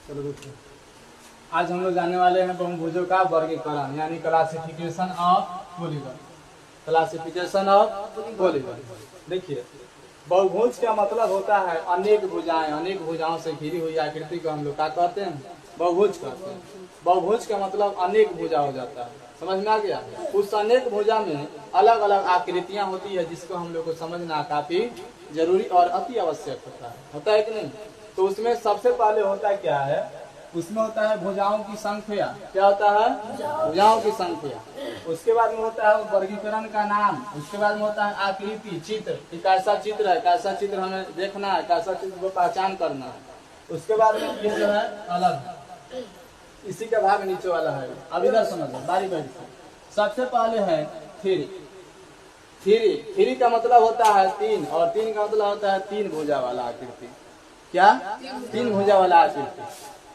चलो देखिए, आज हम लोग जानने वाले हैं बहुभुजों का वर्गीकरण यानी classification of polygon. Classification of polygon. देखिए, बहुभुज का मतलब होता है अनेक भुजाएं, अनेक भुजाओं से घिरी हुई आकृति को हम लोग क्या कहते हैं? बहुभुज कहते हैं। बहुभुज का मतलब अनेक भुजा हो जाता है, समझ में आ गया? उस अनेक भुजा में अलग अलग आकृतियां होती है जिसको हम लोग को समझना काफी जरूरी और अति आवश्यक होता है कि नहीं? तो उसमें सबसे पहले होता क्या है, उसमें होता है भुजाओं की संख्या। क्या होता है? भुजाओं की संख्या। उसके बाद में होता है वर्गीकरण का नाम। उसके बाद में होता है आकृति, चित्र, कि कैसा चित्र है, कैसा चित्र हमें देखना है, कैसा चित्र को पहचान करना है। उसके बाद में ये जो है अलग, इसी का भाग नीचे वाला है। अब इधर समझ लो बारी बारी से। सबसे पहले है थ्री। थ्री का मतलब होता है तीन, और तीन का मतलब होता है तीन भुजा वाला आकृति। क्या? तीन भुजा वाला आकृति।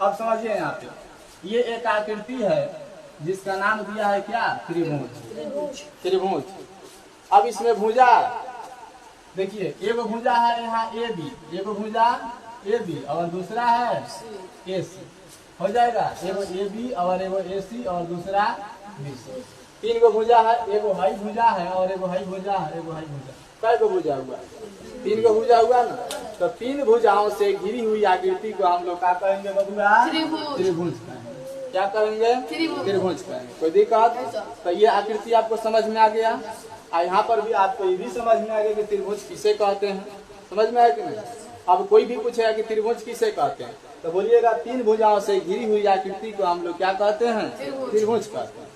अब समझिए यहाँ पे ये एक आकृति है जिसका नाम दिया है क्या? त्रिभुज। त्रिभुज। अब इसमें भुजा देखिए, एगो भुजा है यहाँ ए बी, एगो भुजा ए बी और दूसरा है ए सी। हो जाएगा एगो ए बी और एगो ए सी और दूसरा बी सी। तीन गो भुजा है, एगो हाई भुजा है और एगो हाई भुजा है, एगो हाई भुजा। कै गो भुजा हुआ? तीन गो भुजा हुआ ना। तो तीन भुजाओं से घिरी हुई आकृति को हम लोग क्या कहेंगे बबुआ? त्रिभुज कहेंगे। क्या कहेंगे? त्रिभुज कहेंगे। कोई दिक्कत? तो ये आकृति आपको समझ में आ गया। यहाँ पर भी आपको ये भी समझ में आ गया कि त्रिभुज किसे कहते हैं। समझ में आया कि नहीं? अब कोई भी पूछेगा कि त्रिभुज किसे कहते हैं तो बोलिएगा तीन भुजाओं से घिरी हुई आकृति को हम लोग क्या कहते हैं? त्रिभुज कहते हैं।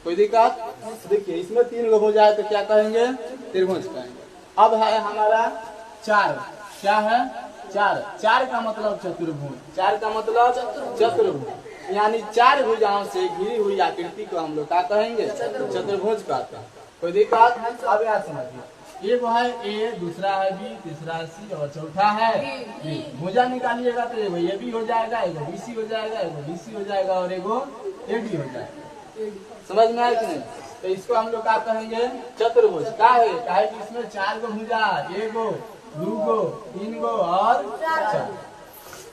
कोई दिक्कत? देखिए, इसमें तीन गो भुजा है तो क्या कहेंगे? त्रिभुज कहेंगे। अब है हमारा चार। क्या है? चार। चार का मतलब चतुर्भुज। चार का मतलब चतुर्भुज, यानी चार भुजाओं से घिरी हुई आकृति को हम लोग क्या कहेंगे? चतुर्भुज कहते हैं। कोई दिक्कत? अब याद समझिए, एक है ए, दूसरा है बी, तीसरा है सी और चौथा है बी। भुजा निकालिएगा तो एगो ए बी हो जाएगा, एगो बी सी हो जाएगा, एगो बी सी हो जाएगा और एगो ए डी हो जाएगा। समझ में आया कि नहीं? तो इसको हम लोग क्या कहेंगे? चतुर्भुज। क्या है? कि इसमें चार गो भुजा, एगो, दो गो, तीन गो और चार।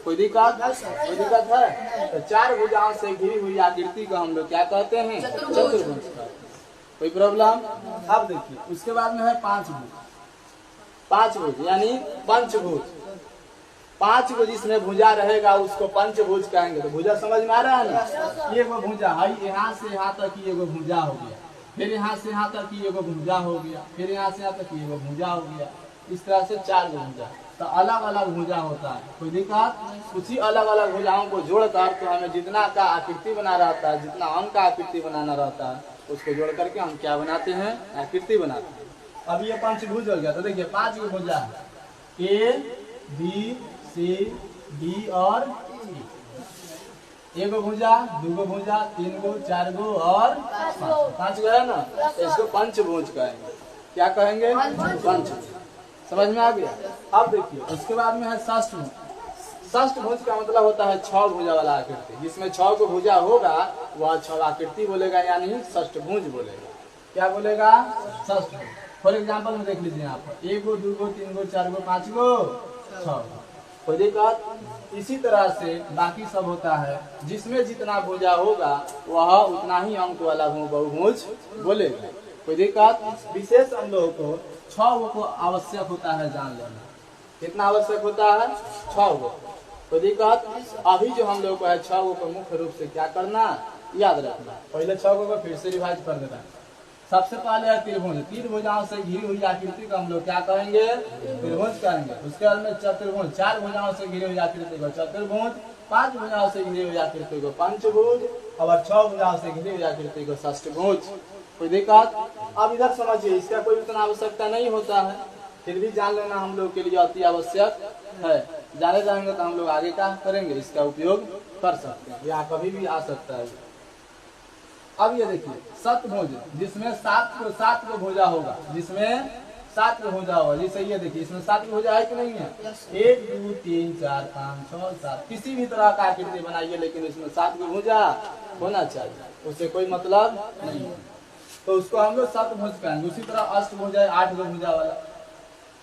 कोई दिक्कत? कोई दिक्कत है? तो चार भुजाओं से घिरी हुई आकृति को हम लोग क्या कहते हैं? चतुर्भुज कहते हैं। कोई प्रॉब्लम? अब देखिए, उसके बाद में है पांच भुज। पांच भुज यानी पंचभुज। पांच गो जिसमें भुजा रहेगा उसको पंचभुज कहेंगे। तो भुजा समझ में आ रहा है ना? ये वो भुजा है, यहाँ से यहाँ तक की एगो भुजा हो गया, फिर यहाँ से यहाँ तक की एगो भुजा हो गया, फिर यहाँ से यहाँ तक की एगो भुजा हो गया। इस तरह से चार गो भुजा। तो अलग अलग भुजा होता है। कोई दिक्कत? उसी अलग अलग भुजाओं को जोड़कर तो हमें जितना का आकृति बना रहता है, जितना अंक का आकृति बनाना रहता है, उसको जोड़ करके हम क्या बनाते हैं? आकृति बनाते हैं। अब ये पंचभुज हो गया। तो देखिए, पांच गो भुजा है, ए बी सी डी और एगो भुजा, दूगो भुजा, तीन गो, चार गो और पांच गो है ना। तो इसको पंचभुज कहेंगे। क्या कहेंगे? पंचभुज। समझ में आ गया? अब देखिए, उसके बाद में है षष्ठभुज। षष्ठभुज का मतलब होता है छह भुजा वाला आकृति। जिसमें छह को भुजा होगा वह छह आकृति बोलेगा, यानी षष्ठभुज बोलेगा। क्या बोलेगा? षष्ठभुज। फॉर एग्जाम्पल में देख लीजिए, यहाँ पर एगो, दूगो, तीन गो, चार गो, पांच गो, छह। कोई दिक्कत? इसी तरह से बाकी सब होता है, जिसमें जितना भुजा होगा वह उतना ही अंक वाला बहुभुज बोलेगा। कोई दिक्कत? विशेष हम लोगों को छह को आवश्यक होता है जान लेना। कितना आवश्यक होता है? छह गो। कोई दिक्कत? अभी जो हम लोग को है छह गो को मुख्य रूप से क्या करना? याद रखना। पहले छह गो को फिर से रिवाइज कर देना। सबसे पहले है त्रिभुज। तीन भुजाओं से घिरी हुई आकृति को हम लोग क्या कहेंगे? त्रिभुज कहेंगे। उसके बाद में चतुर्भुज। चार भुजाओं से घिरी हुई आकृति को चतुर्भुज, पांच भुजाओं से घिरी हुई आकृति को पंचभुज और छह भुजाओं से घिरी हुई आकृति को षष्ठभुज। कोई दिक्कत? अब इधर समझिए, इसका कोई उतना आवश्यकता नहीं होता है, फिर भी जान लेना हम लोग के लिए अति आवश्यक है। जाने जाएंगे तो हम लोग आगे क्या करेंगे? इसका उपयोग कर सकते हैं, या कभी भी आ सकता है। अब ये देखिए, सतभुज, जिसमें सात को भुजा होगा, जिसमें सात को भुजा होगा। जैसे ये देखिए, इसमें सात को भुजा है कि नहीं है? 1 2 3 4 5 6 7। किसी भी तरह का आकृति बनाइए लेकिन इसमें सात को भुजा होना चाहिए, उससे कोई मतलब नहीं है। तो उसको हम लोग सतभुज कहेंगे। उसी तरह अष्टभुज है, 8 गो भुजा वाला।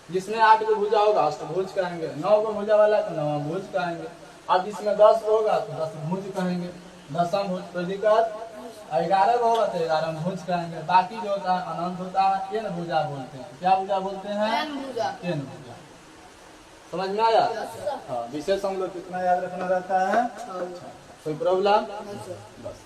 जिसमें 8 गो भुजा होगा अष्टभुज कहेंगे। 9 गो भुजा वाला तो नवभुज कहेंगे। अब इसमें 10 होगा तो 10 भुज कहेंगे, दसम भुज, कोई दिक्कत। 11 होगा तो 11 भुज कहेंगे। बाकी जो होता है अनंत होता है एन भुजा बोलते हैं। क्या भुजा बोलते हैं? एन भुजा। समझ में आया? हाँ, विशेष हम लोग कितना याद रखना रहता है? अच्छा, कोई प्रॉब्लम? बस।